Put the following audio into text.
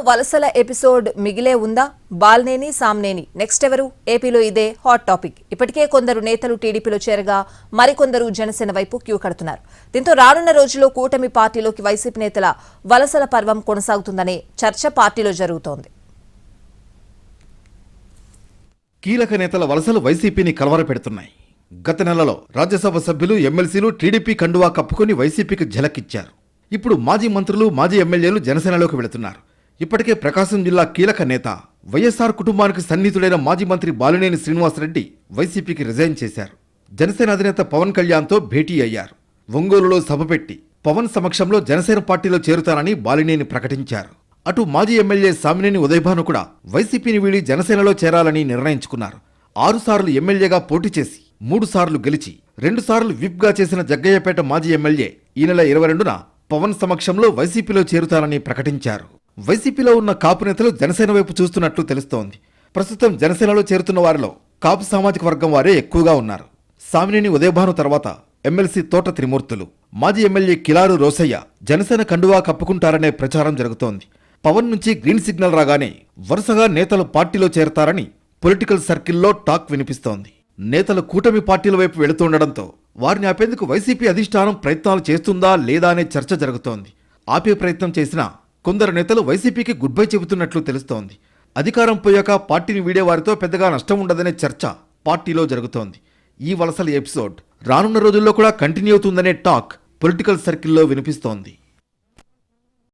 వలసల ఎపిసోడ్ మిగిలే ఉందా? బాల్నేని సామ్నేని నెక్స్ట్ ఎవరు? ఏపీలో ఇదే హాట్ టాపిక్. ఇప్పటికే కొందరు నేతలు టీడీపీలో చేరగా మరికొందరు జనసేన వైపు క్యూ కడుతున్నారు. దీంతో రానున్న రోజుల్లో కూటమి పార్టీలోకి వైసీపీ నేతల వలసల పర్వం కొనసాగుతుందనే చర్చ పార్టీలో జరుగుతోంది. కీలక నేతల వలసలు వైసీపీని కలవరపెడుతున్నాయి. గత నెలలో రాజ్యసభ సభ్యులు, ఎమ్మెల్సీలు టీడీపీ కండువా కప్పుకొని వైసీపీకి ఝలకిచ్చారు. ఇప్పుడు మాజీ మంత్రులు, మాజీ ఎమ్మెల్యేలు జనసేనలోకి వెళుతున్నారు. ఇప్పటికే ప్రకాశం జిల్లా కీలక నేత, వైఎస్ఆర్ కుటుంబానికి సన్నిహితుడైన మాజీ మంత్రి బాలినేని శ్రీనివాసరెడ్డి వైసీపీకి రిజైన్ చేశారు. జనసేన అధినేత పవన్ కళ్యాణ్తో భేటీ అయ్యారు. ఒంగోలులో సభ పెట్టి పవన్ సమక్షంలో జనసేన పార్టీలో చేరుతానని బాలినేని ప్రకటించారు. అటు మాజీ ఎమ్మెల్యే సామినేని ఉదయభాను కూడా వైసీపీని వీడి జనసేనలో చేరాలని నిర్ణయించుకున్నారు. 6 సార్లు ఎమ్మెల్యేగా పోటీ చేసి 3 సార్లు గెలిచి 2 సార్లు విప్గా చేసిన జగ్గయ్యపేట మాజీ ఎమ్మెల్యే ఈ నెల 22న పవన్ సమక్షంలో వైసీపీలో చేరుతానని ప్రకటించారు. వైసీపీలో ఉన్న కాపు నేతలు జనసేన వైపు చూస్తున్నట్లు తెలుస్తోంది. ప్రస్తుతం జనసేనలో చేరుతున్న వారిలో కాపు సామాజిక వర్గం వారే ఎక్కువగా ఉన్నారు. సామినేని ఉదయభాను తర్వాత ఎమ్మెల్సీ తోట త్రిమూర్తులు, మాజీ ఎమ్మెల్యే కిలారు రోసయ్య జనసేన కండువా కప్పుకుంటారనే ప్రచారం జరుగుతోంది. పవన్ నుంచి గ్రీన్ సిగ్నల్ రాగానే వరుసగా నేతలు పార్టీలో చేరతారని పొలిటికల్ సర్కిల్లో టాక్ వినిపిస్తోంది. నేతలు కూటమి పార్టీల వైపు వెళుతుండడంతో వారిని ఆపేందుకు వైసీపీ అధిష్టానం ప్రయత్నాలు చేస్తుందా లేదా అనే చర్చ జరుగుతోంది. ఆపే ప్రయత్నం చేసినా కొందరు నేతలు వైసీపీకి గుడ్ బై చెబుతున్నట్లు తెలుస్తోంది. అధికారం పోయాక పార్టీని వీడే వారితో పెద్దగా నష్టం ఉండదనే చర్చ పార్టీలో జరుగుతోంది. ఈ వలసల ఎపిసోడ్ రానున్న రోజుల్లో కూడా కంటిన్యూ అవుతుందనే టాక్ పొలిటికల్ సర్కిల్లో వినిపిస్తోంది.